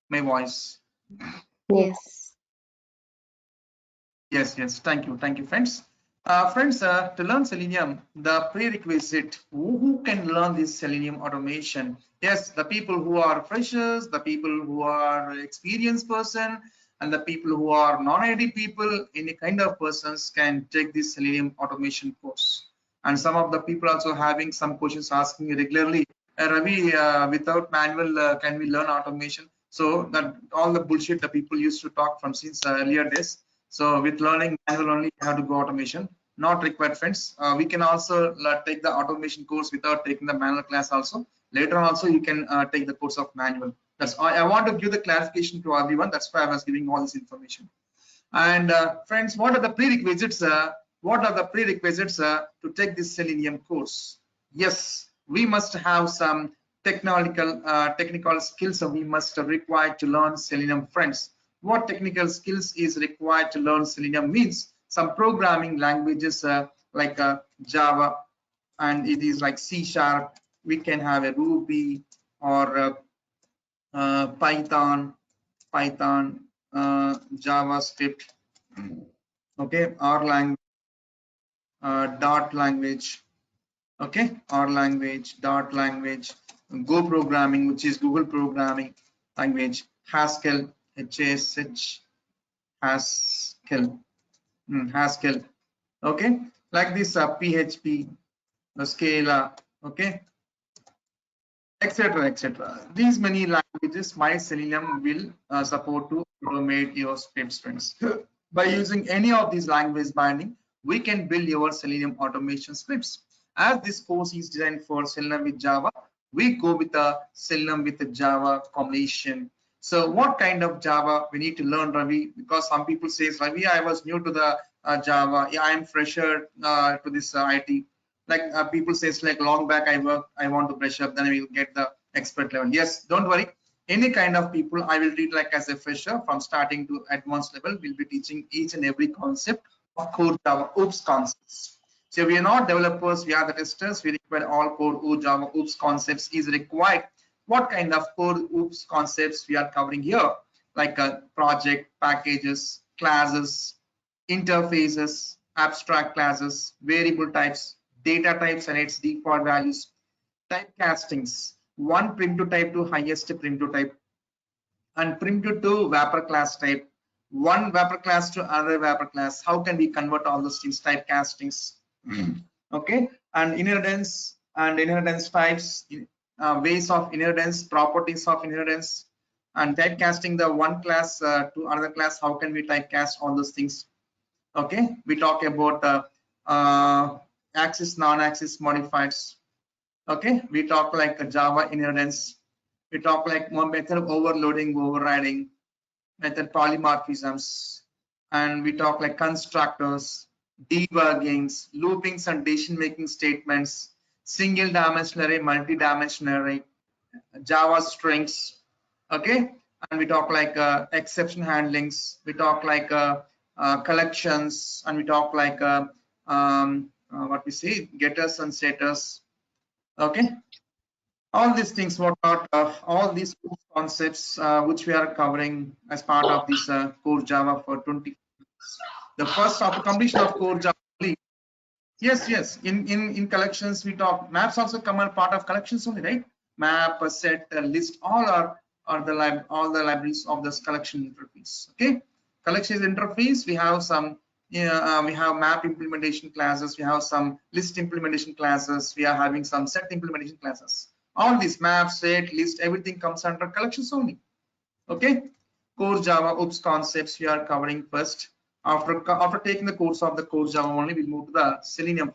my voice? Yes. Yes. Thank you, friends. Friends, to learn Selenium, the prerequisite, who can learn this Selenium automation? Yes, the people who are freshers, the people who are experienced person, and the people who are non-ID people, any kind of persons can take this Selenium automation course. And some of the people also having some questions asking regularly, Ravi, without manual, can we learn automation? So that all the bullshit the people used to talk from since earlier days. So with learning manual only, you have to go automation. Not required, friends. We can also take the automation course without taking the manual class also. Later on also, you can take the course of manual. That's I want to give the clarification to everyone. That's why I was giving all this information. And friends, what are the prerequisites? What are the prerequisites to take this Selenium course? Yes, we must have some technical skills. We must require to learn Selenium, friends. What technical skills is required to learn Selenium means some programming languages like Java, and it is like C#. We can have a Ruby or Python, JavaScript, okay, R language, dot language, okay, R language, dot language, Go programming, which is Google programming language, Haskell, HASH, Haskell, Haskell, okay, like this PHP, Scala, okay, etc. These many languages my Selenium will support to automate your scripts, friends. By using any of these language binding, we can build your Selenium automation scripts. As this course is designed for Selenium with Java, we go with the Selenium with the Java combination. So what kind of Java we need to learn, Ravi? Because some people say, Ravi, I was new to the Java. Yeah, I am fresher to this IT. Like people says like long back I want to brush up, then I will get the expert level. Yes, don't worry, any kind of people I will treat like as a fresher. From starting to advanced level, we'll be teaching each and every concept of core Java oops concepts. So we are not developers, we are the testers. We require all core Java oops concepts is required. What kind of core oops concepts we are covering here, like project, packages, classes, interfaces, abstract classes, variable types, data types and its default values, typecastings, one primitive type to highest primitive type, and primitive to wrapper class type, one wrapper class to another wrapper class. How can we convert all those things? Typecastings, okay, and inheritance types, ways of inheritance, properties of inheritance, and typecasting the one class to another class. How can we typecast all those things? Okay, we talk about axis, non-axis modifiers. Okay, we talk like a Java inheritance. We talk like more method of overloading, overriding, method polymorphisms, and we talk like constructors, debuggings, loopings and decision making statements, single dimensional array, multi-dimensional array, Java strings. Okay, and we talk like exception handlings. We talk like collections, and we talk like what we say, getters and setters. Okay, all these things, what are all these concepts which we are covering as part of this core Java for 20. The first of completion of core Java. Yes. In collections we talk. Maps also come as part of collections only, right? Map, a set, a list, all are the all the libraries of this collection interface. Okay, collections interface. We have some. We have map implementation classes. We have some list implementation classes. We are having some set implementation classes. All these map, set, list, everything comes under collections only. Okay, core Java oops concepts we are covering first. After taking the course of the core Java only, we'll move to the Selenium.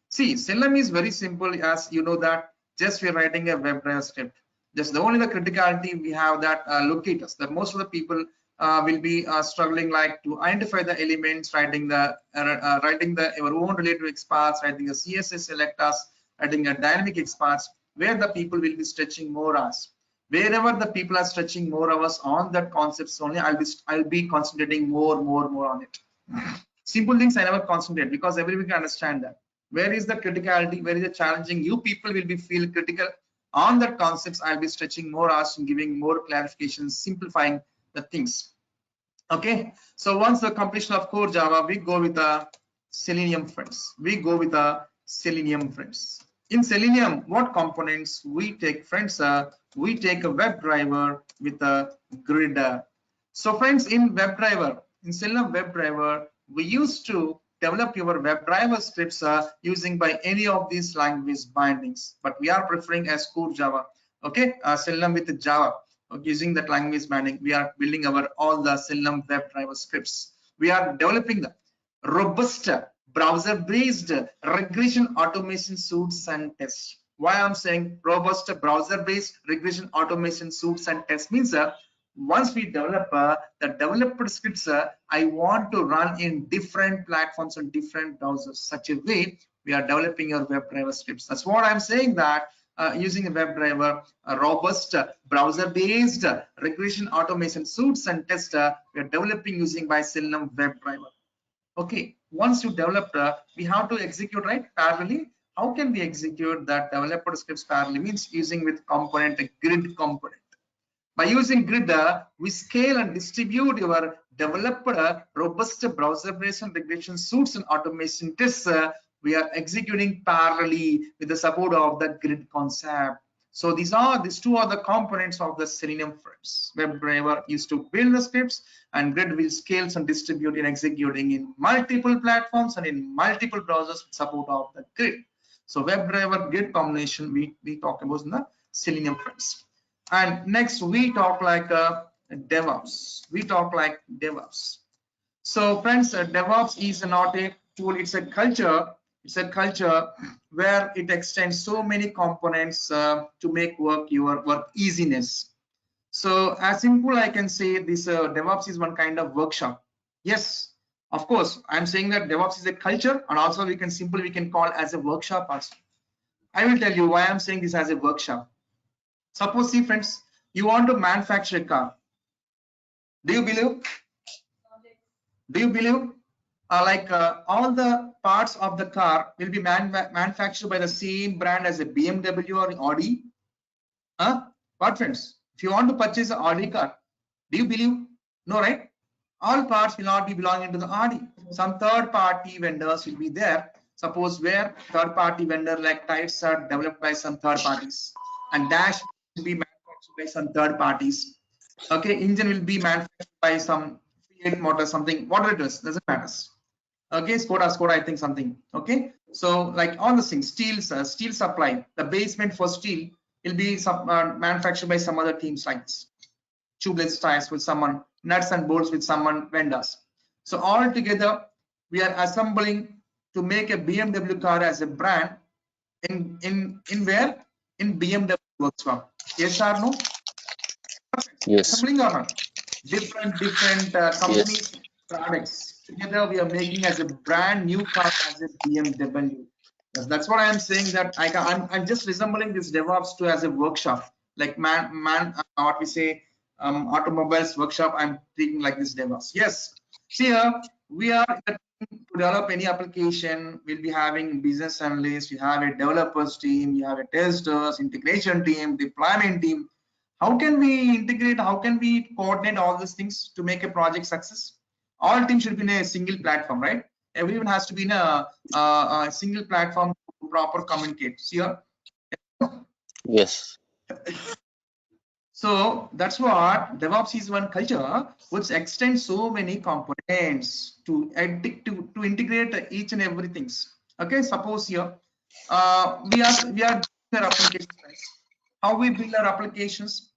See, Selenium is very simple, as you know that just we're writing a web browser script. Just the only the criticality we have that locators, that most of the people will be struggling like to identify the elements, writing the your own relative XPaths, writing the CSS selectors, writing a dynamic XPaths, where the people will be stretching more hours. Wherever the people are stretching more hours on that concepts only, I'll be concentrating more on it. Simple things I never concentrate, because everyone can understand that. Where is the criticality? Where is the challenging? You people will be feel critical On that concepts, I'll be stretching more hours and giving more clarifications, simplifying the things. Okay, so once the completion of core Java, we go with the Selenium, friends. We go with the Selenium, friends. In Selenium, what components we take, friends? We take a WebDriver with a grid. So friends, in WebDriver, in Selenium WebDriver, we used to develop your WebDriver scripts using by any of these language bindings, but we are preferring as core Java. Okay, Selenium with Java. Using that language binding, we are building our all the Selenium WebDriver scripts. We are developing the robust browser-based regression automation suites and tests. Why I'm saying robust browser-based regression automation suites and tests means once we develop the developed scripts, I want to run in different platforms and different browsers. Such a way we are developing your WebDriver scripts. That's what I'm saying, that using a WebDriver, a robust browser-based regression automation suites and tests we are developing using by Selenium WebDriver. Okay, once you developed, we have to execute, right, parallelly. How can we execute that developed scripts parallelly? Means using with component, a grid component. By using grid, we scale and distribute your developed robust browser-based regression suites and automation tests. We are executing parallelly with the support of the grid concept. So these two are the components of the Selenium, friends. WebDriver used to build the scripts, and grid will scale and distribute in executing in multiple platforms and in multiple browsers with support of the grid. So WebDriver grid combination we talk about in the Selenium, friends. And next we talk like DevOps. We talk like DevOps. So friends, DevOps is not a tool, it's a culture. It's a culture where it extends so many components to make your work easiness. So as simple I can say this DevOps is one kind of workshop. Yes, of course, I'm saying that DevOps is a culture, and also we can call as a workshop also. I will tell you why I'm saying this as a workshop. Suppose, see friends, you want to manufacture a car. Do you believe? All the parts of the car will be manufactured by the same brand as a BMW or Audi? What, friends? If you want to purchase an Audi car, do you believe? No, right? All parts will not be belonging to the Audi. Some third-party vendors will be there. Suppose where third-party vendor like tires are developed by some third parties, and dash will be manufactured by some third parties. Okay, engine will be manufactured by some Fiat motor, something, whatever it is, doesn't matter. Okay, Skoda, I think something. Okay, so like all the things, steel supply, the basement for steel will be manufactured by some other teams like this. Tubeless tires with someone, nuts and bolts with someone vendors. So all together we are assembling to make a BMW car as a brand in where? In BMW workshop. Yes or no? Yes. Assembling or not? Different companies, yes, products together we are making as a brand new car as a BMW. Yes, that's what I am saying, that I'm just resembling this DevOps to as a workshop, like what we say, automobiles workshop. I'm thinking like this DevOps. Yes, see here we are to develop any application. We'll be having business analysts, you have a developers team, you have a testers, integration team, deployment team. How can we integrate, how can we coordinate all these things to make a project success? All teams should be in a single platform, right? Everyone has to be in a single platform to proper communicate. See here? Yes. So that's what DevOps is, one culture which extends so many components to integrate each and everything. Okay, suppose here we are building our applications. How we build our applications?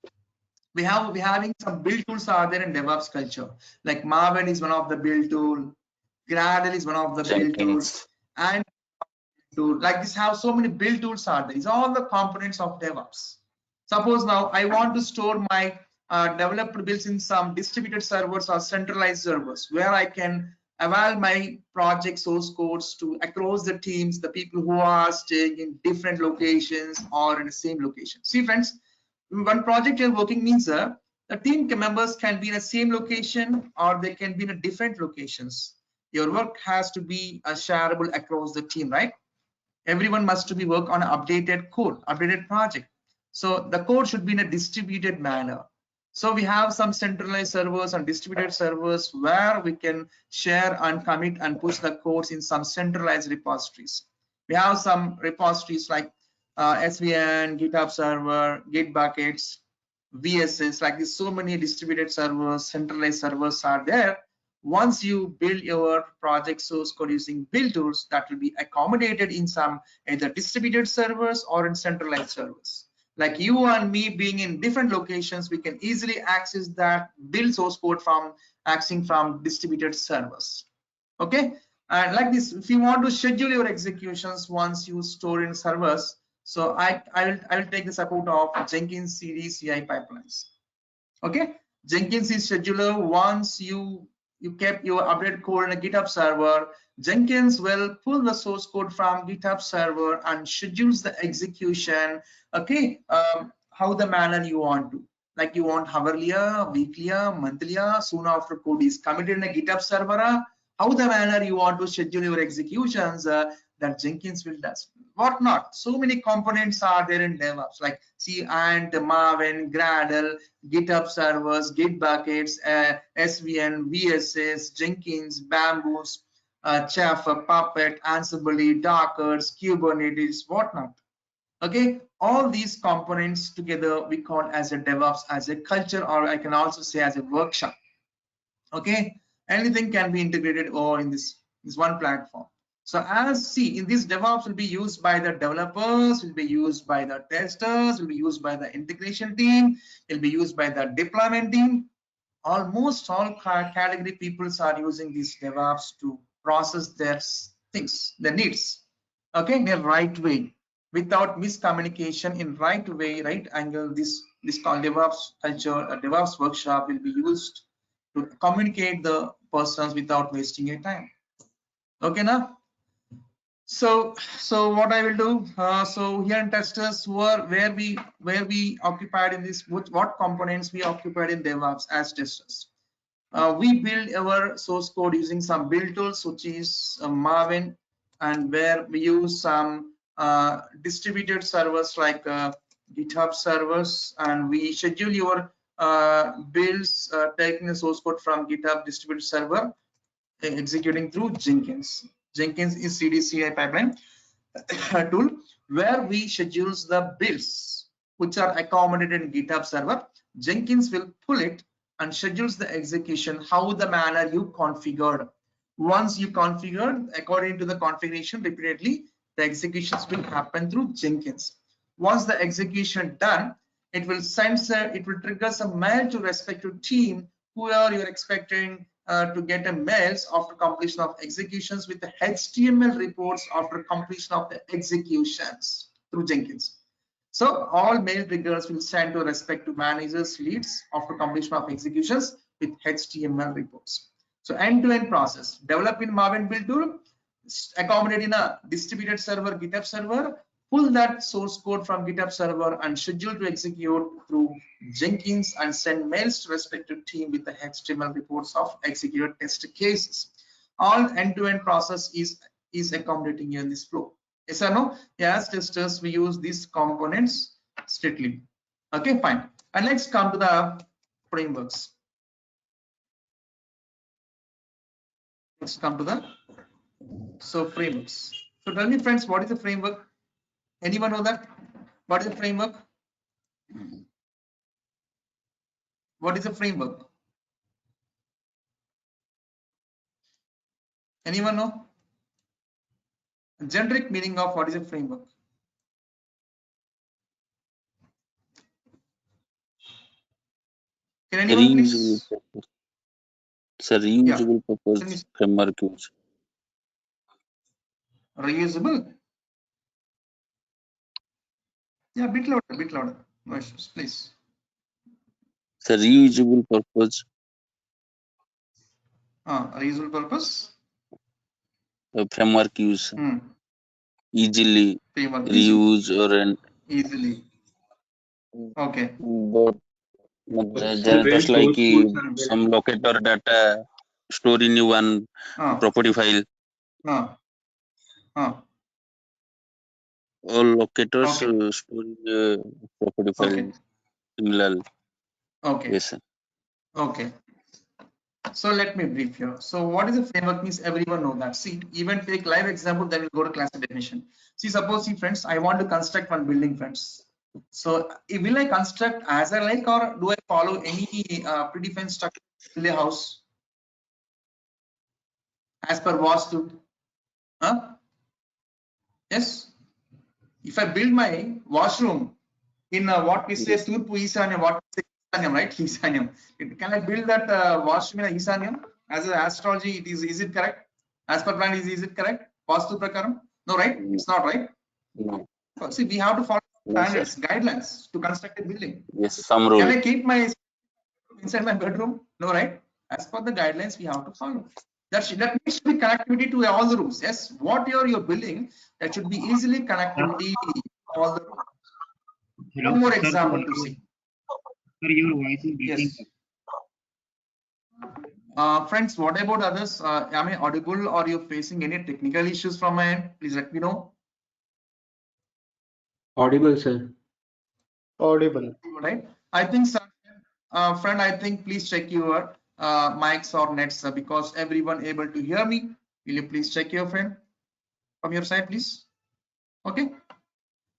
We're having some build tools are there in DevOps culture. Like Maven is one of the build tool, Gradle is one of the build tools, and like this have so many build tools are there. These are all the components of DevOps. Suppose now I want to store my developed builds in some distributed servers or centralized servers where I can evaluate my project source codes to across the teams, the people who are staying in different locations or in the same location. See friends, one project you're working means the team members can be in the same location or they can be in a different locations. Your work has to be shareable across the team, right? Everyone must to be work on an updated code, updated project. So the code should be in a distributed manner. So we have some centralized servers and distributed servers where we can share and commit and push the codes in some centralized repositories. We have some repositories like SVN, GitHub server, Git buckets, VSS, like this. So many distributed servers, centralized servers are there. Once you build your project source code using build tools, that will be accommodated in some either distributed servers or in centralized servers. Like you and me being in different locations, we can easily access that build source code from accessing from distributed servers. Okay, and like this, if you want to schedule your executions once you store in servers, so I will take the support of Jenkins CD CI pipelines. Okay, Jenkins is scheduler. Once you kept your updated code in a GitHub server, Jenkins will pull the source code from GitHub server and schedules the execution. Okay, how the manner you want to, like you want hourly, weekly, monthly, soon after code is committed in a GitHub server, how the manner you want to schedule your executions, that Jenkins will does. What not? So many components are there in DevOps, like Ant, Maven, Gradle, GitHub servers, Git buckets, SVN, VSS, Jenkins, Bamboos, Chef, Puppet, Ansible, Docker, Kubernetes, whatnot. Okay, all these components together we call as a DevOps, as a culture, or I can also say as a workshop. Okay, anything can be integrated or in this one platform. So as see in this DevOps will be used by the developers, will be used by the testers, will be used by the integration team, will be used by the deployment team. Almost all category peoples are using these DevOps to process their things, their needs. Okay, in a right way, without miscommunication, in right way, right angle. This called DevOps culture, a DevOps workshop will be used to communicate the persons without wasting your time. Okay, now. So what I will do, so here in testers where we occupied in this, what components we occupied in DevOps as testers. We build our source code using some build tools, which is Maven, and where we use some distributed servers like GitHub servers, and we schedule your builds taking the source code from GitHub distributed server, executing through Jenkins. Jenkins is CDCI pipeline tool where we schedules the builds which are accommodated in GitHub server. Jenkins will pull it and schedules the execution how the manner you configured. Once you configured according to the configuration repeatedly, the executions will happen through Jenkins. Once the execution done, it will trigger some mail to respective team who are you're expecting to get a mails after completion of executions with the HTML reports after completion of the executions through Jenkins. So all mail triggers will send to respective managers leads after completion of executions with HTML reports. So end-to-end process, develop in Maven build tool, accommodate in a distributed server, GitHub server, pull that source code from GitHub server and schedule to execute through Jenkins and send mails to respective team with the HTML reports of executed test cases. All end-to-end process is accommodating in this flow. Yes or no? Yes, testers, we use these components strictly. Okay, fine. And let's come to the frameworks. Let's come to the frameworks. So tell me, friends, what is the framework? Anyone know that? What is the framework? What is the framework? Anyone know? Generic meaning of what is a framework? Can anyone please? Sir, reusable purpose framework use. Reusable? Yeah, bit louder. No issues, please. Sir, reusable purpose. Reusable purpose? Framework use. Easily reuse or easily. Okay. But just like some locator data store in one property file. all locators Okay. store in property file Okay. similarly. Okay. Yes, sir. Okay. So let me brief here. So what is a framework means everyone know that. See, even take live example, then we'll go to class definition. See, suppose, see friends, I want to construct one building, friends. So will I construct as I like, or do I follow any predefined structure in the house as per Vastu? Huh? Yes. If I build my washroom in what we say Yes. Turpu Isanyam, what we say Isanyam, right? Isanyam. Can I build that washroom in Isanyam? As an astrology, is it correct? As per plan, is it correct? Vastu Prakaram? No, right? No. It's not right. No. See, we have to follow No, sir. standards, guidelines to construct a building. Yes, some Can rule. I keep my inside my bedroom? No, right? As per the guidelines, we have to follow. That needs to be connectivity to all the rooms. Yes, what you're building, that should be easily connectivity all the rooms. Hello, One more sir, example to see. Sir, your voice is breaking. Yes. Friends, what about others? Am I audible or you're facing any technical issues from my end? Please let me know. Audible, sir. Audible. Right. I think, sir, friend, I think please check your mics or nets because everyone able to hear me. Will you please check your friend from your side, please? Okay.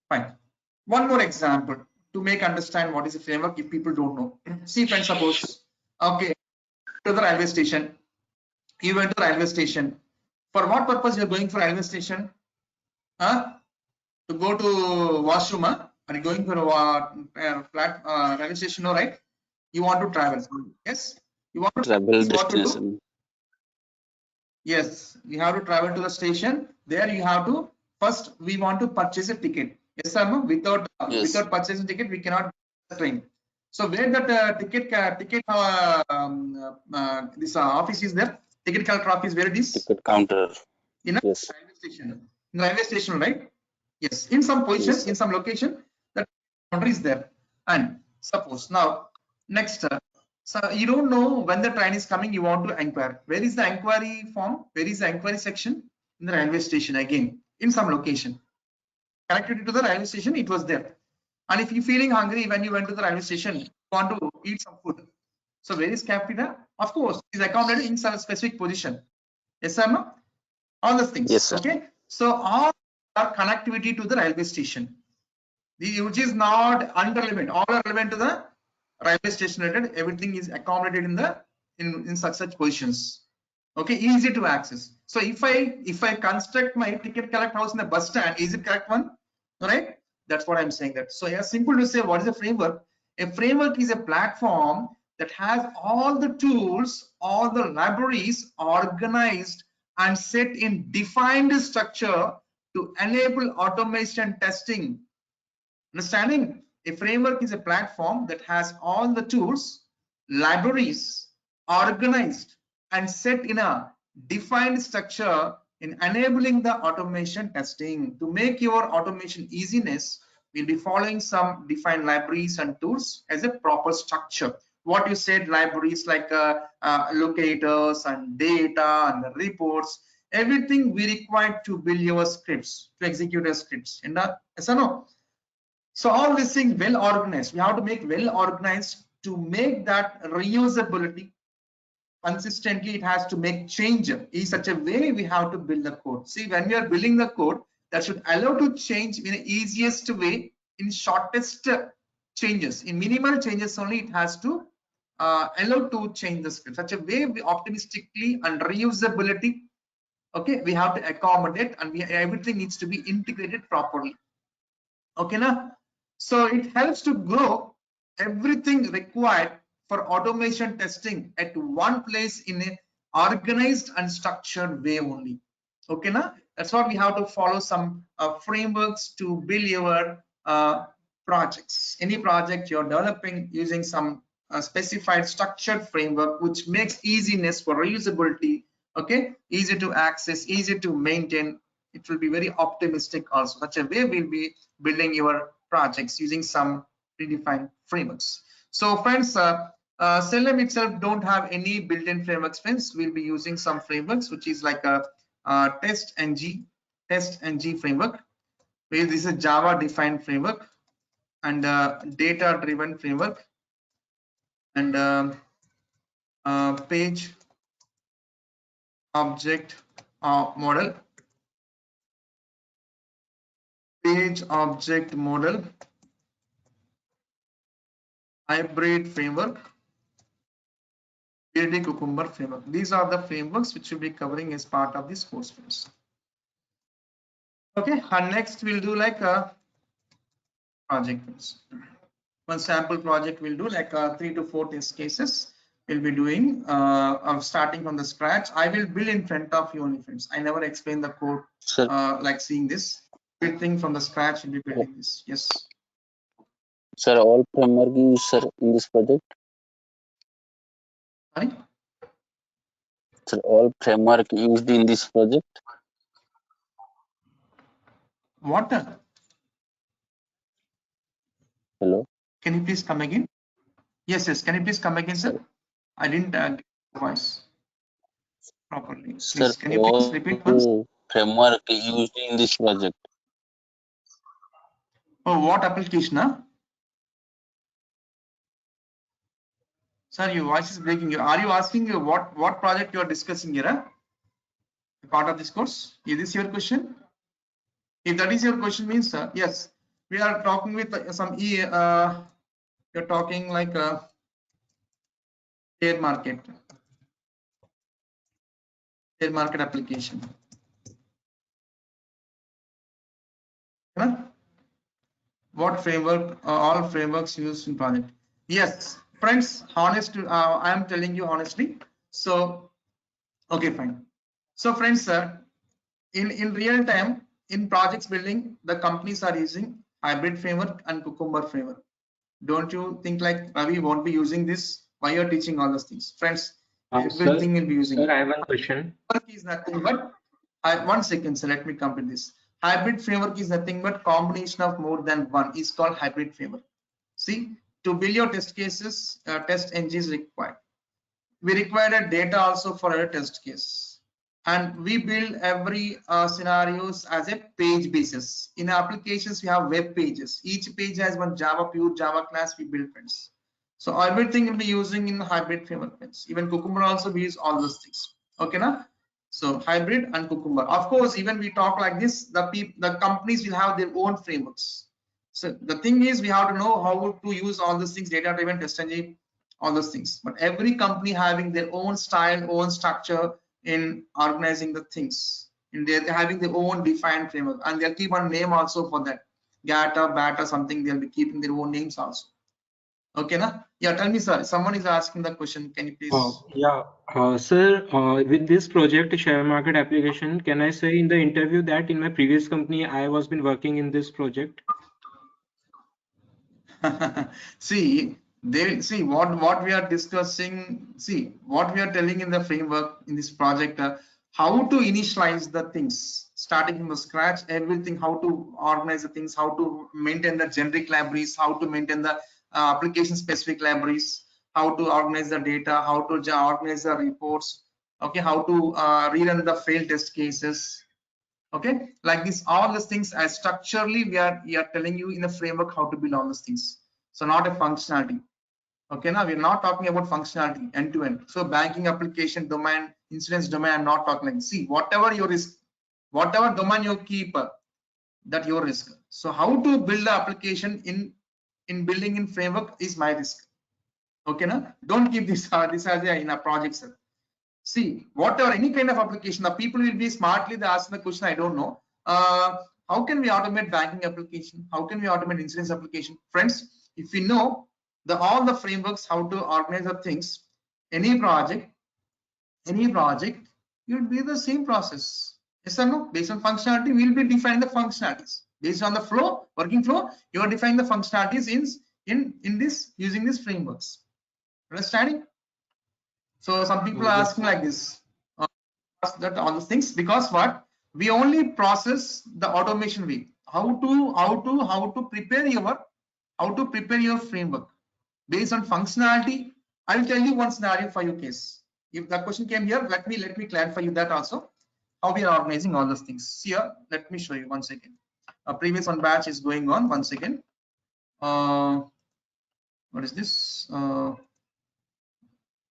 Fine. One more example to make understand what is a framework if people don't know. See, friends, suppose, okay, to the railway station. You went to railway station. For what purpose you're going for railway station? Huh? To go to washroom? Huh? Are you going for a flat railway station? No, right? You want to travel. Yes. You want to Travel what to do? destination. Yes, you have to travel to the station. There you have to first we want to purchase a ticket. Yes or no? Without Yes. without purchasing ticket, we cannot train. So where that ticket this office is there? Ticket collector office. Where it is? Ticket counter. In a Yes. railway station. In railway station, right? Yes. In some position, Yes, sir. in some location, that counter is there. And suppose now next. So you don't know when the train is coming, you want to inquire. Where is the inquiry form? Where is the inquiry section? In the railway station again, in some location. Connected to the railway station, it was there. And if you're feeling hungry when you went to the railway station, you want to eat some food. So where is capita? Of course, it is accounted in some specific position. Yes or no? All the things. Yes, sir. Okay. So all are connectivity to the railway station. Which is not unrelevant. All are relevant to the railway station related. Everything is accommodated in the in such positions. Okay, easy to access. So if I construct my ticket collect house in the bus stand, is it correct one? All right, that's what I'm saying. That so yeah, simple to say what is a framework. A framework is a platform that has all the tools, all the libraries organized and set in defined structure to enable automation testing. Understanding? A framework is a platform that has all the tools, libraries organized and set in a defined structure in enabling the automation testing. To make your automation easiness, we'll be following some defined libraries and tools as a proper structure. What you said, libraries like locators and data and the reports, everything we require to build your scripts, to execute your scripts. And yes or no? So all these things well organized. We have to make well organized to make that reusability consistently. It has to make change in such a way. We have to build the code. See, when we are building the code, that should allow to change in the easiest way, in shortest changes, in minimal changes only. It has to allow to change the script such a way we optimistically and reusability. Okay, we have to accommodate and everything needs to be integrated properly. Okay, now. So it helps to grow everything required for automation testing at one place in a organized and structured way only. Okay, now that's what we have to follow some frameworks to build your projects. Any project you're developing using some specified structured framework, which makes easiness for reusability. Okay, easy to access, easy to maintain. It will be very optimistic also. Such a way we'll be building your projects using some predefined frameworks. So friends, Selenium itself don't have any built-in frameworks. Friends, we'll be using some frameworks, which is like a TestNG framework. This is a Java defined framework and data driven framework and page object model, page object model, hybrid framework, PLD Cucumber framework. These are the frameworks which we'll be covering as part of this course, friends. Okay, and next we'll do like a project, friends. One sample project we'll do like 3 to 4 test cases. We'll be doing starting from the scratch. I will build in front of you only, friends. I never explain the code Sir, like seeing this. Building from the scratch, we'll be building this. Yes. sir, all framework used, sir, in this project. Sorry. Sir, all framework used in this project. What? Hello. Can you please come again? Yes, yes. Can you please come again, sir? I didn't get the voice properly. Please, Sir, can you please repeat once? all framework used in this project. Oh, what application? Huh? Sir, your voice is breaking. Are you asking what project you are discussing here? Huh? Part of this course? Is this your question? If that is your question, means yes, we are talking with some you're talking like share market application. Huh? What framework? All frameworks used in project. Yes, friends. Honest. I am telling you honestly. So, okay, fine. So, friends, in real time in projects building, the companies are using hybrid framework and Cucumber framework. Don't you think like Ravi won't be using this? Why you're teaching all those things, friends? Everything will be using. Sir, I have one question. Is nothing but 1 second, so let me complete this. Hybrid framework is nothing but combination of more than one. Is called hybrid framework. See, to build your test cases, test ng is required. We require a data also for a test case, and we build every scenarios as a page basis. In applications, we have web pages. Each page has one pure Java class we build, friends. So everything will be using in hybrid framework, friends. Even Cucumber also we use all those things. Okay, now. So hybrid and Cucumber. Of course, even we talk like this, the companies will have their own frameworks. So the thing is, we have to know how to use all these things, data driven, test engine, all those things. But every company having their own style, own structure in organizing the things. And they're having their own defined framework, and they'll keep one name also for that. GATA, BATA, something, they'll be keeping their own names also. Okay, na? Yeah, tell me, sir. Someone is asking the question. Can you please? Sir, with this project share market application, can I say in the interview that in my previous company I was been working in this project? See, they see what we are discussing. See what we are telling in the framework in this project. How to initialize the things, starting from the scratch, everything. How to organize the things. How to maintain the generic libraries. How to maintain the application specific libraries. How to organize the data. How to organize the reports. Okay, how to rerun the failed test cases. Okay, like this, all these things as structurally we are telling you in the framework how to build all these things. So not a functionality. Okay, now we're not talking about functionality end to end. So banking application domain, insurance domain, I'm not talking like, see, whatever your risk, whatever domain you keep, that your risk. So how to build the application in building in framework is my risk. Okay, now don't keep this as in a project, sir. See, whatever any kind of application, the people will be smartly they ask the question, I don't know. How can we automate banking application? How can we automate insurance application? Friends, if we know all the frameworks, how to organize the things, any project, you'll be the same process. Yes or no? Based on functionality, we'll be defining the functionalities. Based on the flow, working flow, you are defining the functionalities in this using these frameworks. Understanding? So some people are asking like this, that all these things, because what we only process the automation way. How to prepare your framework based on functionality. I'll tell you one scenario for your case. If the question came here, let me clarify you that also. How we are organizing all those things. Here, let me show you 1 second. previous one batch is going on once again. What is this?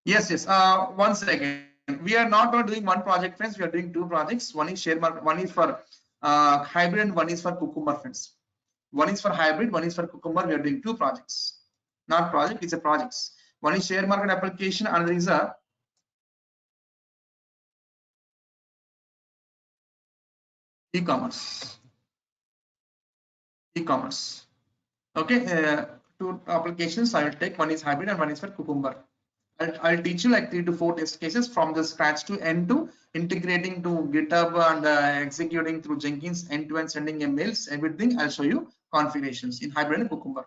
Yes. One second. We are not only doing one project, friends. We are doing two projects. One is share market. One is for hybrid, and one is for Cucumber, friends. One is for hybrid, one is for Cucumber. We are doing two projects. Not project, it's a projects. One is share market application, another is a e-commerce. Okay, two applications I will take. One is hybrid and one is for Cucumber. I'll teach you like 3 to 4 test cases from the scratch to end to integrating to GitHub and executing through Jenkins, end to end sending emails, everything. I'll show you configurations in hybrid and Cucumber.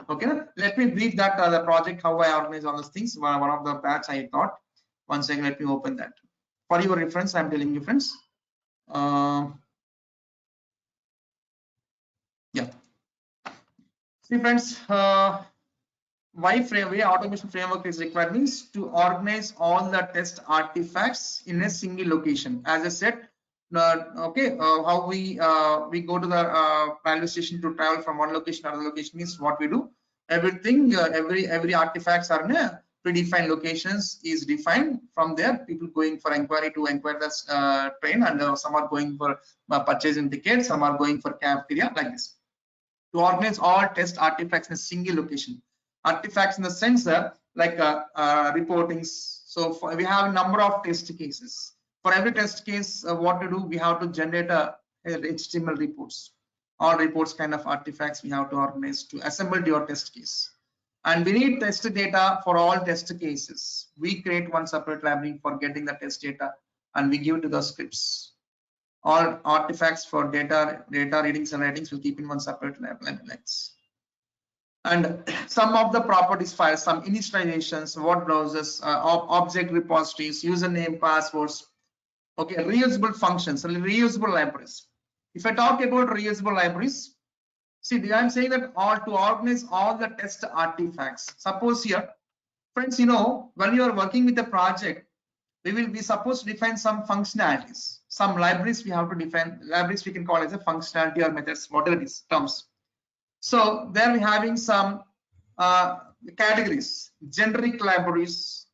Okay, let me brief that the project, how I organize all those things. One of the batch I thought. One second, let me open that for your reference. I'm telling you, friends. Yeah. See, friends, why automation framework is required means to organize all the test artifacts in a single location. As I said, how we go to the railway station to travel from one location to another location means what we do. Everything, every artifacts are in a predefined locations is defined. From there, people going for inquiry to inquire the train, and some are going for purchasing tickets, some are going for cafeteria, like this. To organize all test artifacts in a single location. Artifacts in the sense like reportings. So we have a number of test cases. For every test case, what to do? We have to generate a HTML reports. All reports kind of artifacts we have to organize to assemble your test case. And we need test data for all test cases. We create one separate library for getting the test data, and we give to the scripts. All artifacts for data readings and writings will keep in one separate library. And some of the properties files, some initializations, what browsers, object repositories, username, passwords. Okay, reusable functions, reusable libraries. If I talk about reusable libraries, see, I'm saying that to organize all the test artifacts. Suppose here, friends, when you are working with a project, we will be supposed to define some functionalities, some libraries we have to define. Libraries we can call as a functionality or methods, whatever it is, terms. So there we having some categories: generic libraries,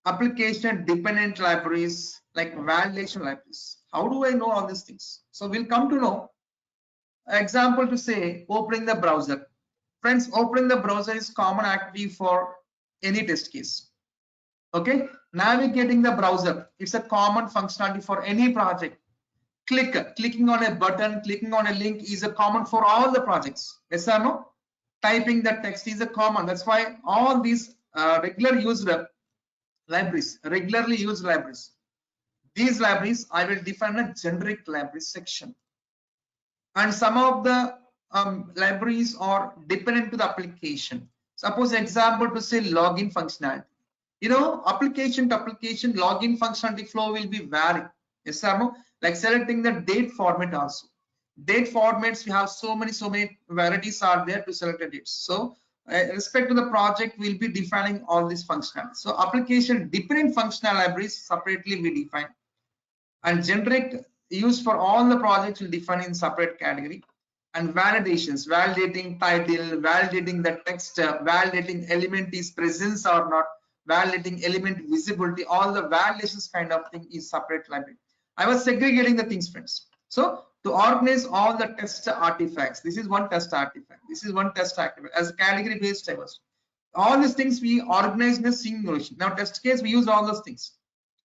application dependent libraries, like validation libraries. How do I know all these things? So we'll come to know. Example to say opening the browser. Friends, opening the browser is common activity for any test case. Okay, navigating the browser, it's a common functionality for any project. Clicking on a button, clicking on a link is a common for all the projects. Yes or no? Typing the text is a common. That's why all these regularly used libraries, these libraries I will define a generic library section. And some of the libraries are dependent to the application. Suppose example to say login functionality. Application to application login functionality flow will be varied. Yes or no? Like selecting the date format also. Date formats, we have so many varieties are there to select the dates. So respect to the project, we'll be defining all these functionalities. So application dependent functional libraries separately we define, and generic used for all the projects will define in separate category. And validations, validating title, validating the text, validating element is presence or not, validating element visibility, all the validations kind of thing is separate library. I was segregating the things, friends. So to organize all the test artifacts, this is one test artifact, this is one test artifact. As a category based tables, all these things we organize in a single location. Now test case we use all those things.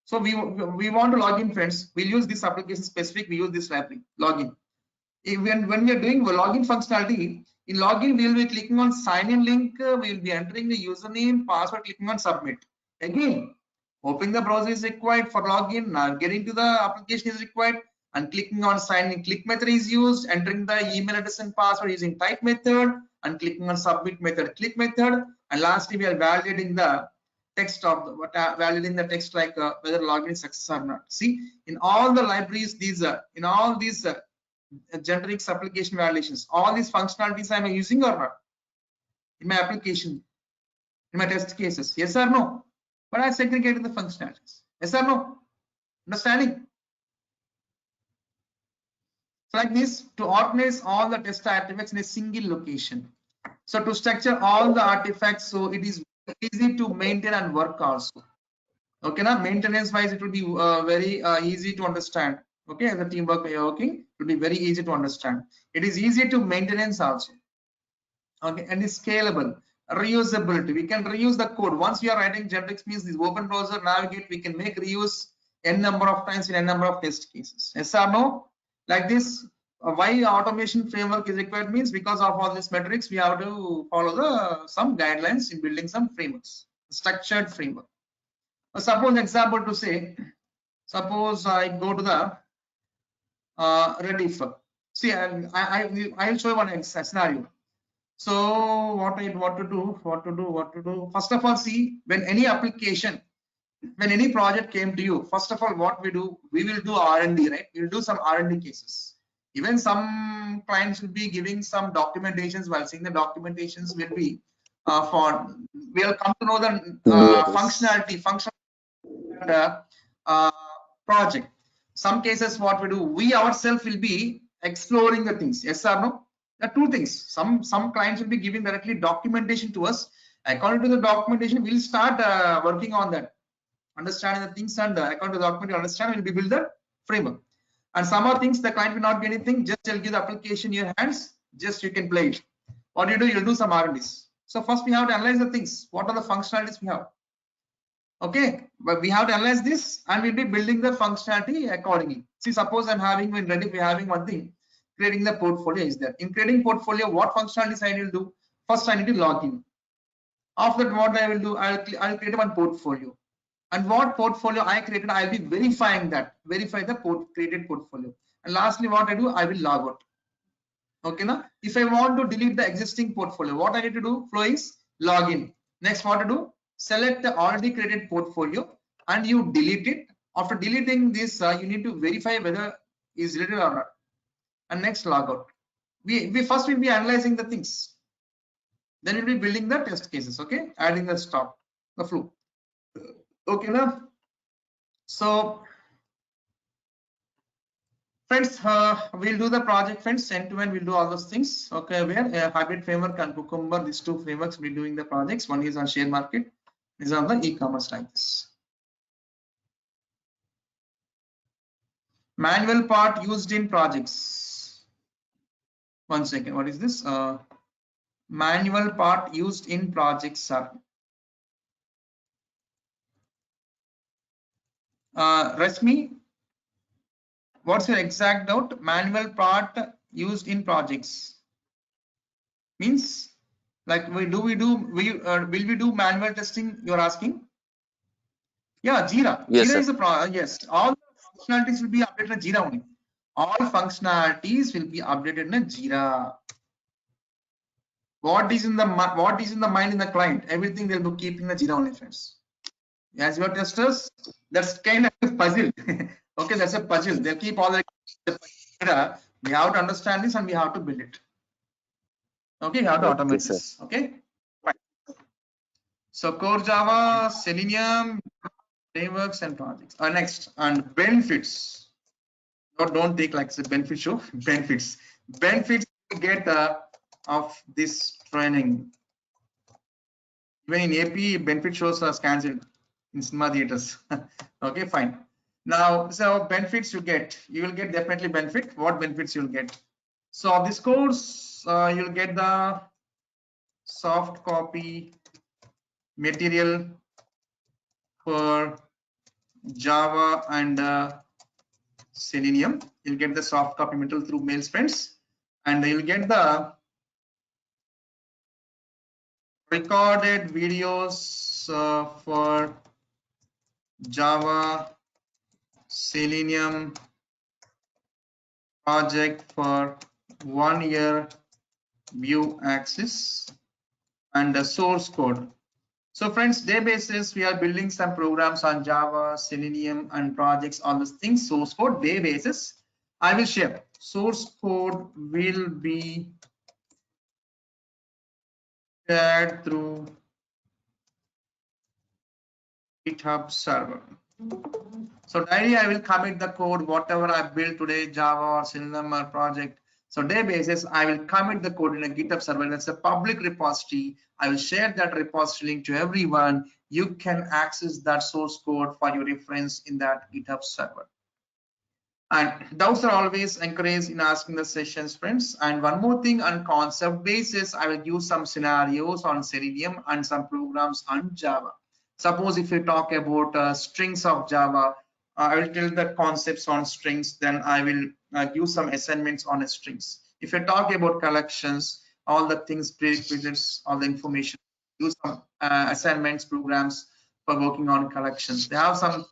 So we want to log in, friends, we'll use this application specific, we use this library login. When we are doing login functionality, in login we will be clicking on sign in link, we will be entering the username, password, clicking on submit. Again, opening the browser is required for login. Now getting to the application is required, and clicking on sign in click method is used, entering the email address and password using type method, and clicking on submit method, click method. And lastly, we are validating the text of validating the text, like whether login is success or not. See, in all the libraries, in all these generic application validations, all these functionalities am I using or not in my application, in my test cases? Yes or no? But I segregated the functionalities. Yes or no? Understanding? like this to organize all the test artifacts in a single location. So to structure all the artifacts, so it is easy to maintain and work also. Okay, now maintenance wise, it will be very easy to understand. Okay, as a teamwork way of working, it will be very easy to understand. It is easy to maintenance also. Okay, and it's scalable, reusability. We can reuse the code once we are writing generics, means this open browser navigate. We can make reuse n number of times in n number of test cases. Yes or no? Like this. Why automation framework is required means because of all these metrics, we have to follow the some guidelines in building some frameworks, structured framework. Suppose example to say, suppose I go to the Rediff. See, I will show you one scenario. So what to do? First of all, see, when any application, when any project came to you, first of all, what we do, we will do R&D, right? We will do some R&D cases. Even some clients will be giving some documentations. While seeing the documentations will be we'll come to know the functionality project. Some cases what we do, we ourselves will be exploring the things. Yes or no? There are two things. Some clients will be giving directly documentation to us. According to the documentation, we'll start working on that, understanding the things, and according to the document you understand, we'll be build the framework. And some other things the client will not be anything, just they'll give the application in your hands, just you can play it. What you do, you'll do some R&Ds. So first we have to analyze the things. What are the functionalities we have? Okay, but we have to analyze this and we'll be building the functionality accordingly. See, suppose I'm having when Rediff, we're having one thing, creating the portfolio is there. In creating portfolio, what functionalities I will do? First, I need to log in. After that, what I will do, I'll create one portfolio. And what portfolio I created, I'll be verifying that, verify the created portfolio. And lastly, what I do, I will log out. Okay, now if I want to delete the existing portfolio, what I need to do? Flow is login. Next, what to do? Select the already created portfolio and you delete it. After deleting this, you need to verify whether is deleted or not. And next, logout. We first will be analyzing the things. Then we'll be building the test cases. Okay, adding the stop, the flow. Okay, now. So, friends, we'll do the project, friends, end to end. We'll do all those things. Okay, where Hybrid framework and Cucumber, these two frameworks, we'll be doing the projects. One is on share market, is on the e-commerce like this. Manual part used in projects. One second, what is this? Manual part used in projects, sir. Rashmi, what's your exact doubt? Manual part used in projects means like will we do manual testing? You're asking? Yeah, Jira. Yes, Jira sir. is a yes. All the functionalities will be updated in Jira only. All functionalities will be updated in Jira. What is in the mind in the client? Everything they'll be keeping the Jira only, friends. As your testers, that's kind of a puzzle. Okay, that's a puzzle. They'll keep all the Jira. We have to understand this and we have to build it. Okay, you have to automate Sir. this. Okay. Right. So core Java, Selenium, frameworks and projects. Next, and benefits. Don't take like the benefit show. Benefits you get of this training. Even in AP, benefit shows are cancelled in cinema theaters. Okay, fine. Now, so benefits you will get definitely benefit. What benefits you'll get? So of this course, you'll get the soft copy material for Java and Selenium. You'll get the soft copy material through mails, friends, and you'll get the recorded videos for Java Selenium project for 1 year view access and the source code. So friends, day basis we are building some programs on Java, Selenium and projects, all those things. Source code day basis I will share. Source code will be shared through GitHub server. So daily I will commit the code, whatever I built today, Java or Selenium or project. So day basis, I will commit the code in a GitHub server. That's a public repository. I will share that repository link to everyone. You can access that source code for your reference in that GitHub server. And doubts are always encouraged in asking the sessions, friends. And one more thing, on concept basis, I will use some scenarios on Selenium and some programs on Java. Suppose if you talk about strings of Java, I will tell the concepts on strings, then I will give some assignments on strings. If you talk about collections, all the things, prerequisites, all the information, use some assignments, programs for working on collections. They have some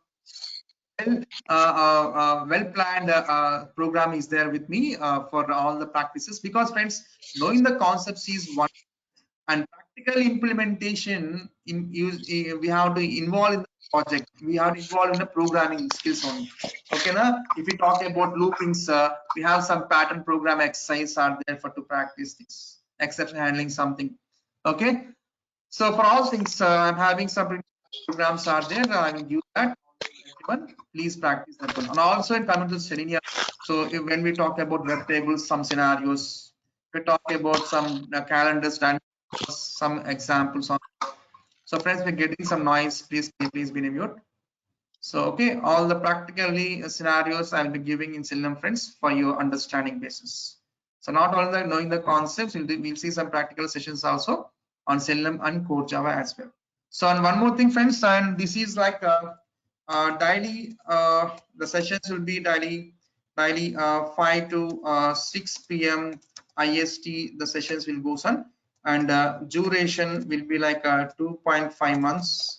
well planned program is there with me for all the practices, because friends, knowing the concepts is one, and practical implementation in use, we have to involve in the project, we have to involve in the programming skills only. Okay, now if we talk about loopings, we have some pattern program exercise are there for to practice this exception handling something. Okay, so for all things, I'm having some programs are there. I will use that. Everyone, please practice that one. And also in coming to Selenium, so when we talk about web tables, some scenarios, we talk about some calendars, some examples on. So friends, we're getting some noise. Please be mute. So okay, all the practically scenarios I'll be giving in Selenium, friends, for your understanding basis. So not only knowing the concepts, we'll see some practical sessions also on Selenium and core Java as well. So and one more thing, friends, and this is like daily. The sessions will be daily 5 to 6 p.m. IST. The sessions will go on, and duration will be like 2.5 months.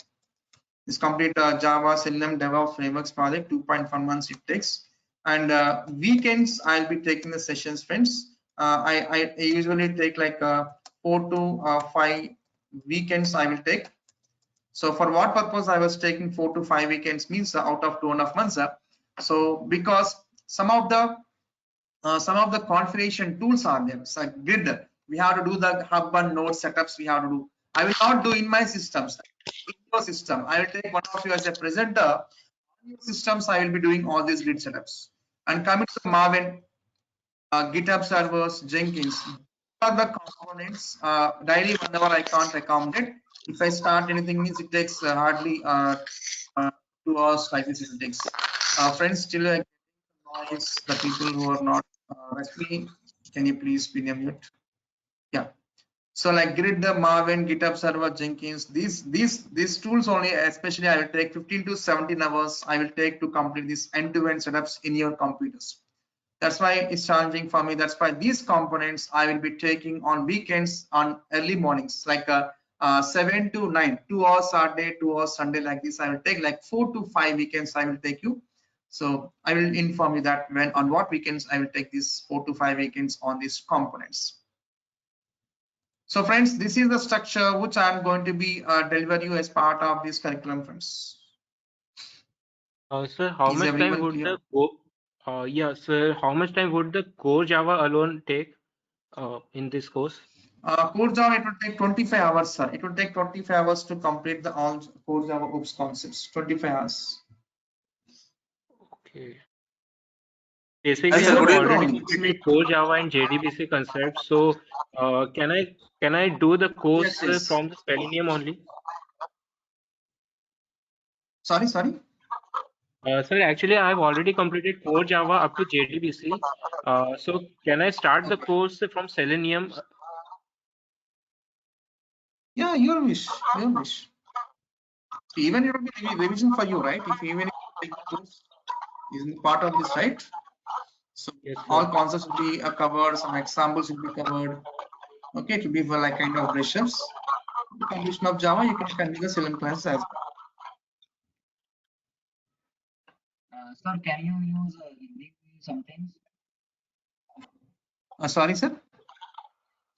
This complete Java Selenium DevOps Frameworks project, 2.5 months it takes. And weekends I'll be taking the sessions, friends. I usually take like 4 to 5 weekends I will take. So for what purpose I was taking 4 to 5 weekends means out of 2.5 months. So because some of the configuration tools are there. So grid, we have to do the hub and node setups. We have to do. I will not do in my systems. In your system, I will take one of you as a presenter. In your systems, I will be doing all these grid setups. And coming to Maven, GitHub servers, Jenkins, are the components. Daily, whenever I can't accommodate. If I start anything, means it takes hardly 2 hours like this. It takes. Friends, still noise. The people who are not Rashmi, can you please be mute? Yeah. So like Grid, the Maven, GitHub server, Jenkins, these tools only, especially I will take 15 to 17 hours I will take to complete these end-to-end setups in your computers. That's why it's challenging for me. That's why these components I will be taking on weekends, on early mornings, like 7 to 9, 2 hours Saturday, 2 hours Sunday, like this. I will take like 4 to 5 weekends. I will take you. So I will inform you that when on what weekends I will take these 4 to 5 weekends on these components. So friends, this is the structure which I am going to be deliver you as part of this curriculum, friends. Sir, how much time would the yeah, sir, how much time would the core Java alone take in this course? Core Java, it will take 25 hours, sir. It will take 25 hours to complete the all core Java OOPS concepts. 25 hours. Okay. Basically, Yes, I've sir, already completed core Java and JDBC concepts. So, can I do the course yes. from the Selenium only? Sorry. Sir, actually, I've already completed core Java up to JDBC. So, can I start the course from Selenium? Yeah, your wish. Even it will be revision for you, right? If even if you take the course, isn't part of this, right? So yes, all concepts will be covered, some examples will be covered. Okay, it will be for like kind of brushes. The completion of Java, you can continue the Selenium classes as well. Sir, can you use Hindi sometimes? Sorry, sir.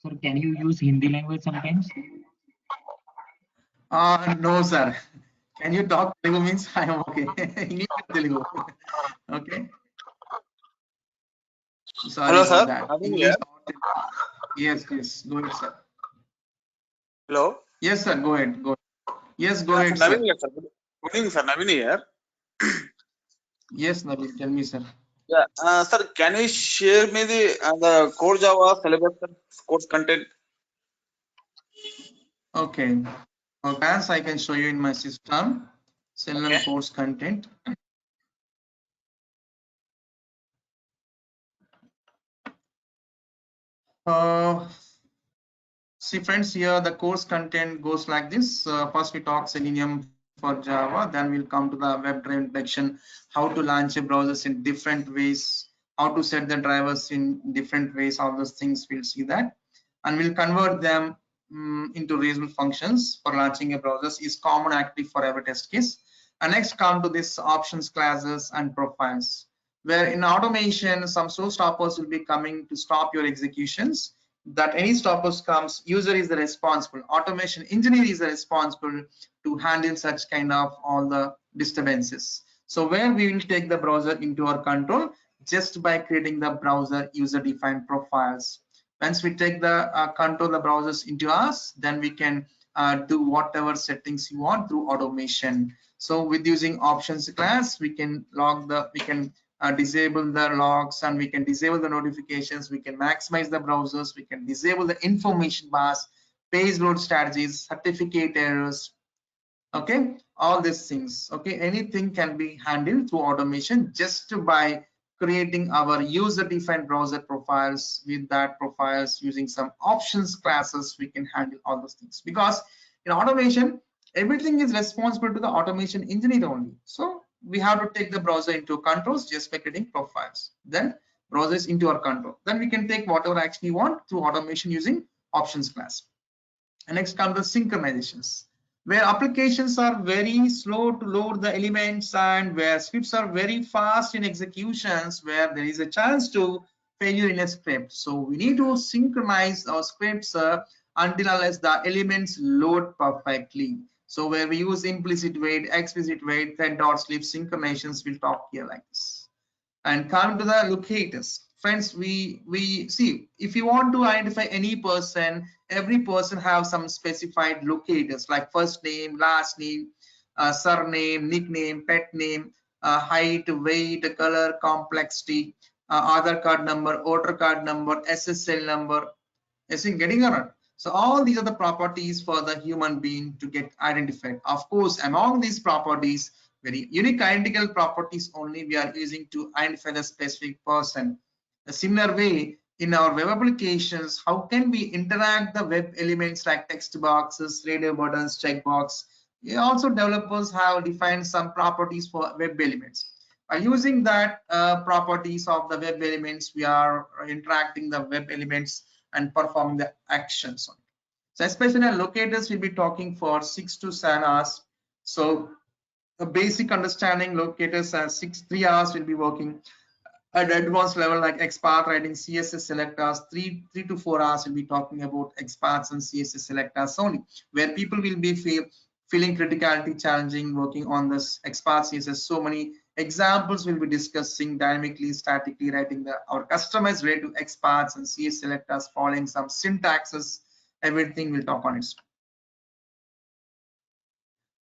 Sir, can you use Hindi language sometimes? No, sir. Can you talk Telugu means I am okay. English and Telugu. Okay. Sorry. Hello, sir. That. English. Yes. Go ahead, sir. Hello. Yes, sir. Go ahead. Yes, go ahead, Naveen sir. here, sir. Good evening, sir. Naveen here. Yes, Nabil, tell me, sir. Yeah, sir, can you share me the core Java syllabus, sir? Course content? Okay. Okay, as I can show you in my system, Selenium Okay. course content. See friends, here the course content goes like this. First we talk Selenium for Java, then we'll come to the WebDriver introduction, how to launch a browsers in different ways, how to set the drivers in different ways, all those things we'll see that. And we'll convert them into reasonable functions for launching a browser is common actually for every test case. And next come to this options, classes and profiles, where in automation, some show stoppers will be coming to stop your executions. That any stoppers comes, user is the responsible, automation engineer is the responsible to handle such kind of all the disturbances. So where we will take the browser into our control just by creating the browser user defined profiles. Once we take the control the browsers into us, then we can do whatever settings you want through automation. So with using options class, we can disable the logs, and we can disable the notifications, we can maximize the browsers, we can disable the information bars, page load strategies, certificate errors, okay, all these things. Okay, anything can be handled through automation just by creating our user defined browser profiles. With that profiles using some options classes, we can handle all those things, because in automation everything is responsible to the automation engineer only. So we have to take the browser into controls just by creating profiles, then browsers into our control, then we can take whatever action we want through automation using options class. And next come the synchronizations, where applications are very slow to load the elements and where scripts are very fast in executions, where there is a chance to failure in a script. So we need to synchronize our scripts until unless the elements load perfectly. So where we use implicit wait, explicit wait, thread.sleep synchronizations, we'll talk here like this. And come to the locators. Friends, we see, if you want to identify any person, every person have some specified locators like first name, last name, surname, nickname, pet name, height, weight, color, complexity, Aadhaar card number, voter card number, SSL number. Is it getting around? So all these are the properties for the human being to get identified. Of course, among these properties, very unique identical properties only we are using to identify the specific person. A similar way in our web applications, how can we interact the web elements like text boxes, radio buttons, checkbox? Also, developers have defined some properties for web elements. By using that properties of the web elements, we are interacting the web elements and performing the actions on it. So especially locators will be talking for 6 to 7 hours. So the basic understanding locators as 3 hours will be working. At advanced level like XPath writing CSS selectors, 3 to 4 hours will be talking about XPaths and CSS selectors only, where people will be feeling criticality challenging working on this XPath CSS. So many examples will be discussing dynamically, statically writing our customized way to XPaths and CSS selectors, following some syntaxes, everything we'll talk on it.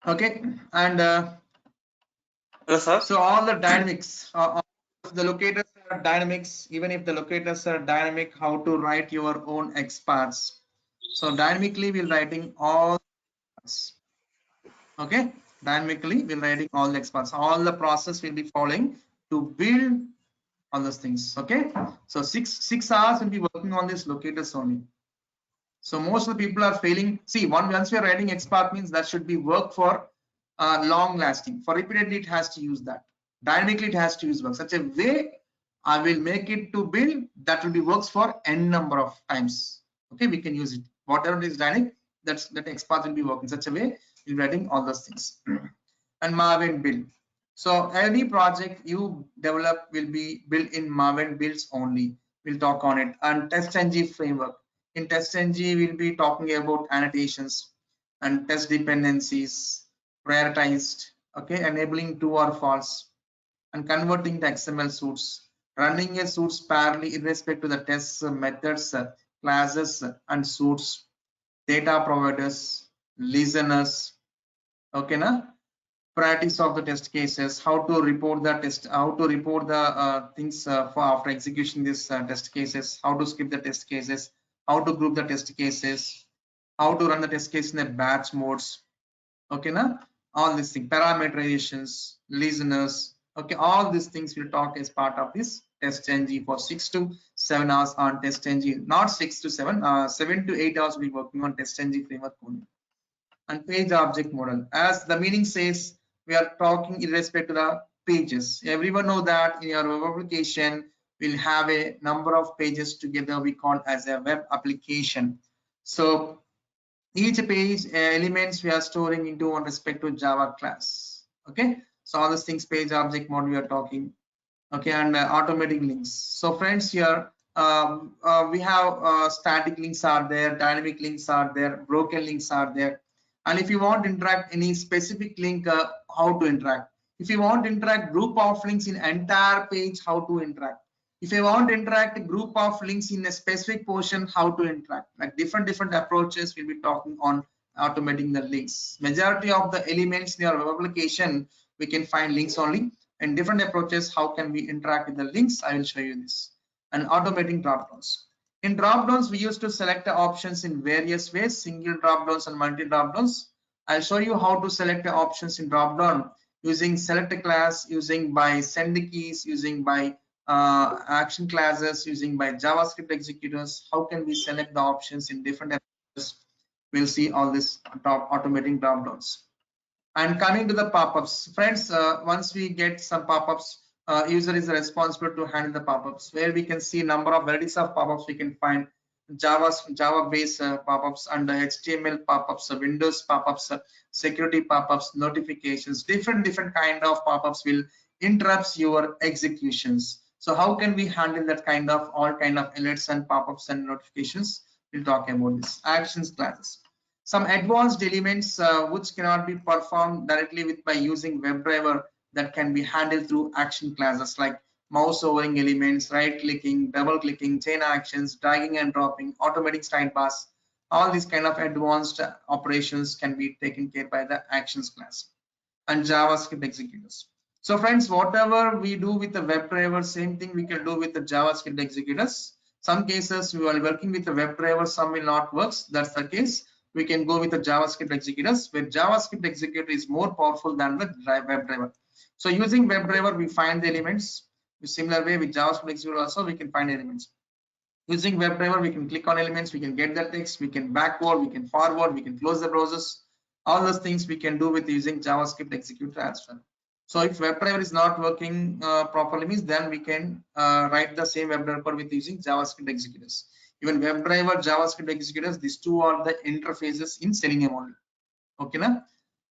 Okay, and Yes, sir. so all the dynamics, the locators are dynamics, even if the locators are dynamic, how to write your own XPaths. So dynamically we're writing all, okay, dynamically we're writing all the XPaths. All the process will be following to build all those things. Okay, so six hours will be working on this locators only. So most of the people are failing. See, once we are writing XPath means that should be work for long lasting. For repeatedly, it has to use that. Dynamically, it has to use work. Such a way, I will make it to build that will be works for n number of times. Okay, we can use it. Whatever is dynamic, that XPath will be working such a way. We're writing all those things. And Maven build. So any project you develop will be built in Maven builds only. We'll talk on it. And TestNG framework. In TestNG, we'll be talking about annotations and test dependencies, prioritized, okay, enabling true or false, and converting to XML suits, running a suits parallelly irrespective of the tests, methods, classes, and suits, data providers, listeners, okay, na? priorities of the test cases, how to report the test, how to report the things for after execution this test cases, how to skip the test cases, how to group the test cases, how to run the test case in a batch modes. Okay, now all these things, parameterizations, listeners. Okay, all these things we'll talk as part of this TestNG for 6 to 7 hours on TestNG, not 6 to 7, 7 to 8 hours we'll be working on TestNG framework only. And page object model, as the meaning says, we are talking in respect to the pages. Everyone know that in your web application will have a number of pages together, we call as a web application. So each page elements we are storing into one respect to Java class. Okay, so all these things, page object model we are talking. Okay, and automatic links. So friends, here we have static links are there, dynamic links are there, broken links are there. And if you want to interact any specific link, how to interact. If you want to interact group of links in entire page, how to interact. If you want to interact a group of links in a specific portion, how to interact. Like different approaches we'll be talking on automating the links. Majority of the elements in your web application, we can find links only. And different approaches, how can we interact with the links? I will show you this. And automating dropdowns. In dropdowns, we used to select the options in various ways, single dropdowns and multi dropdowns. I'll show you how to select the options in dropdown using select a class, using by send keys, using by action classes, using by JavaScript executors. How can we select the options in different approaches? We'll see all this automating dropdowns. And coming to the pop-ups, friends, once we get some pop-ups, user is responsible to handle the pop-ups, where we can see number of varieties of pop-ups. We can find Java-based pop-ups and HTML pop-ups, Windows pop-ups, security pop-ups, notifications, different kind of pop-ups will interrupt your executions. So how can we handle that kind of all kind of alerts and pop-ups and notifications? We'll talk about this. Actions classes. Some advanced elements which cannot be performed directly by using WebDriver, that can be handled through action classes like mouse overing elements, right clicking, double clicking, chain actions, dragging and dropping, automatic sidebars. All these kind of advanced operations can be taken care by the actions class and JavaScript executors. So friends, whatever we do with the WebDriver, same thing we can do with the JavaScript executors. Some cases we are working with the WebDriver, some will not works. That's the case. We can go with the JavaScript executors, where JavaScript executor is more powerful than the WebDriver. So using WebDriver, we find the elements. In similar way with JavaScript executor also, we can find elements. Using WebDriver, we can click on elements, we can get the text, we can backward, we can forward, we can close the browsers. All those things we can do with using JavaScript executor as well. So if WebDriver is not working properly, means then we can write the same WebDriver with using JavaScript executors. Even WebDriver, JavaScript executors, these two are the interfaces in Selenium only. Okay, na?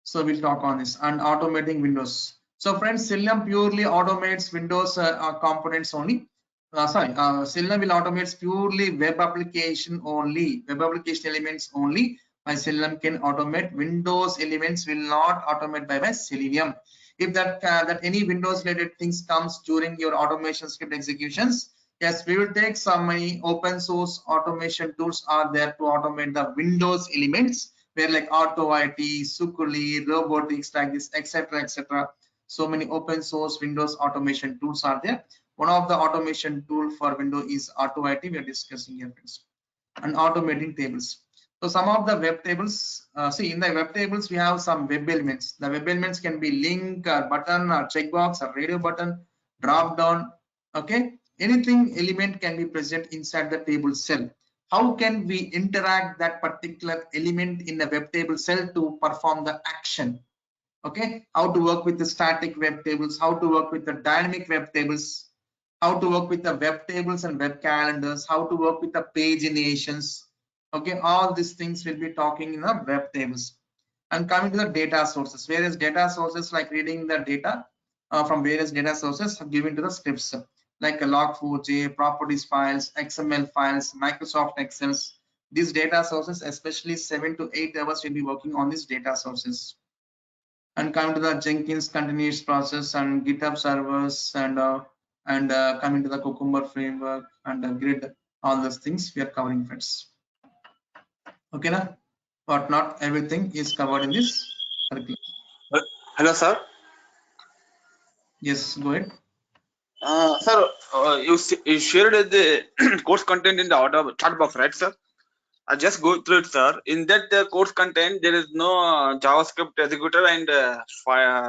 So we'll talk on this. And automating Windows. So friends, Selenium purely automates Windows components only. Selenium will automate purely web application only, web application elements only. My Selenium can automate Windows elements, will not automate by Selenium. If that any Windows related things comes during your automation script executions, yes, we will take some many open source automation tools are there to automate the Windows elements, where like AutoIT, Suculi, robotics like this, etc. So many open source Windows automation tools are there. One of the automation tool for Windows is AutoIT. We are discussing here, friends. And automating tables. So some of the web tables, see in the web tables we have some web elements. The web elements can be link or button or checkbox or radio button, drop down. Okay, anything element can be present inside the table cell. How can we interact that particular element in the web table cell to perform the action? Okay, how to work with the static web tables, how to work with the dynamic web tables, how to work with the web tables and web calendars, how to work with the paginations. Okay, all these things will be talking in the web tables. And coming to the data sources, various data sources like reading the data from various data sources given to the scripts like a log4j, properties files, XML files, Microsoft Excels. These data sources, especially 7 to 8 hours, will be working on these data sources. And coming to the Jenkins continuous process and GitHub servers and coming to the Cucumber framework and the grid, all those things we are covering, friends. Okay, na? But not everything is covered in this curriculum. Hello, sir. Yes, go ahead. Sir, you shared the course content in the order chat box, right, sir? I just go through it, sir. In that course content, there is no JavaScript executor and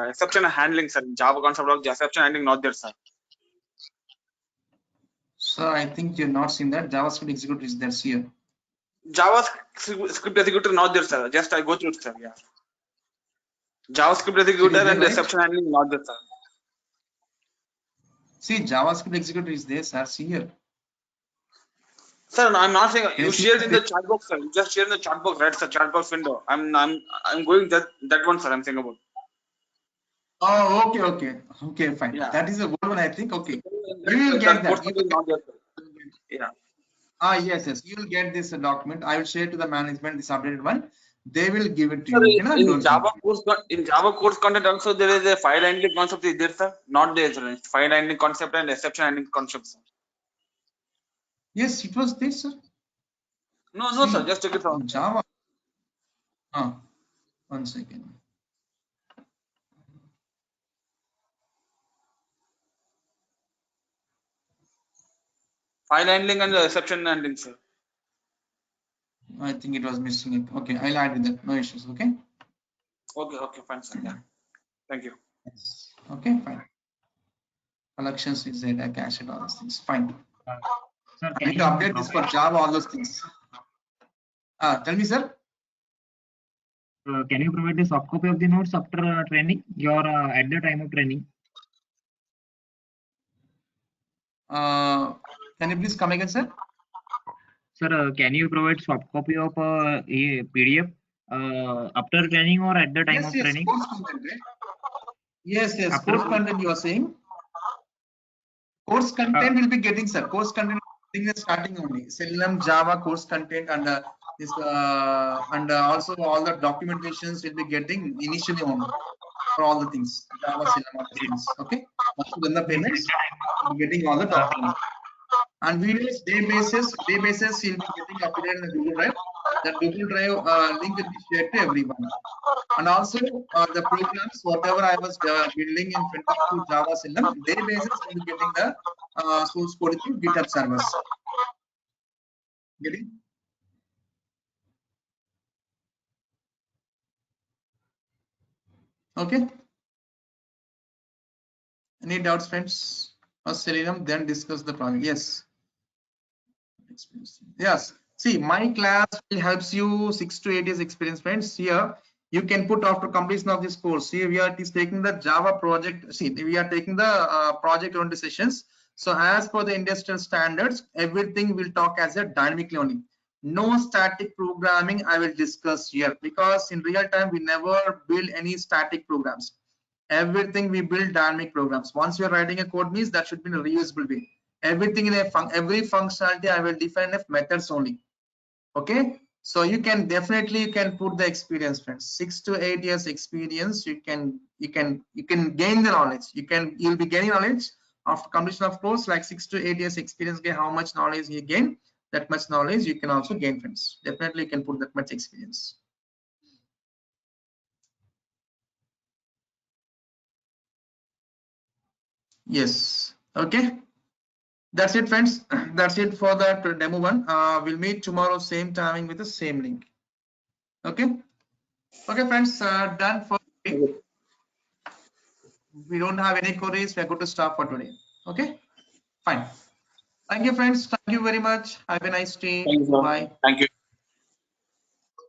exception handling, sir. Java concept of exception handling not there, sir. So I think you're not seeing that JavaScript executor is there here. JavaScript executor not there, sir. Just I go through it, sir. Yeah. JavaScript executor there, and right? exception handling not there, sir. See, JavaScript executor is there, sir. See here. Sir, I'm not saying Can you see shared the in the chat box, sir. You just shared in the chat box, right, sir? Chat box window. I'm going that one, sir. I'm saying about. Oh, okay, fine. Yeah. That is a good one, I think. Okay, you will get that. You will not there, sir. get Yeah. Yes, you will get this document. I will share to the management this updated one. They will give it to Sir, you. Okay, in Java course content also there is a file handling concept is there, sir? Not there, sir. File handling concept and exception handling concept, sir. yes, it was there, sir. No, See, sir. Just take it from Java. 1 second. file handling and exception handling, sir. I think it was missing it. Okay, I'll add with that. No issues. Okay. Okay, fine, sir. Yeah. Thank you. Yes. Okay, fine. Collections is data cache and all those things. Fine. Sir, I need to update this for Java, all those things. Tell me, sir. can you provide a soft copy of the notes after training? Your at the time of training. Can you please come again, sir? Sir, can you provide soft copy of a PDF after training or at the time of training? Course content, right? Yes, After course content you are saying. Course content will be getting, sir. Course content is starting only. Selenium, Java course content and this and also all the documentations will be getting initially only for all the things. Java, Selenium, all the things. Okay. Once you done the payments, you'll be getting all the documents. And videos day basis you'll be getting uploaded in the Google Drive. The Google Drive link will be shared to everyone. And also the programs, whatever I was building in front of Java Selenium, day basis will be getting the source code through GitHub servers. Getting? Okay. Any doubts, friends? First Selenium, then discuss the project. Yes. Yes. See, my class will helps you 6 to 8 years experience, friends. Here you can put after completion of this course. See, we are taking the Java project. See, we are taking the project only sessions. So as per the industrial standards, everything will talk as a dynamically only. No static programming I will discuss here, because in real time we never build any static programs. Everything we build dynamic programs. Once you're writing a code means that should be in a reusable way. Everything in every functionality I will define as methods only. Okay, so you can definitely put the experience, friends. 6 to 8 years experience, you can gain the knowledge. You'll be gaining knowledge after completion of course, like 6 to 8 years experience. How much knowledge you gain, that much knowledge you can also gain, friends. Definitely you can put that much experience. Yes. Okay. That's it, friends. That's it for that demo one. We'll meet tomorrow same timing with the same link. Okay. Okay, friends. Done for today. We don't have any queries. We're going to stop for today. Okay. Fine. Thank you, friends. Thank you very much. Have a nice day. Thank you, sir. Bye. Thank you.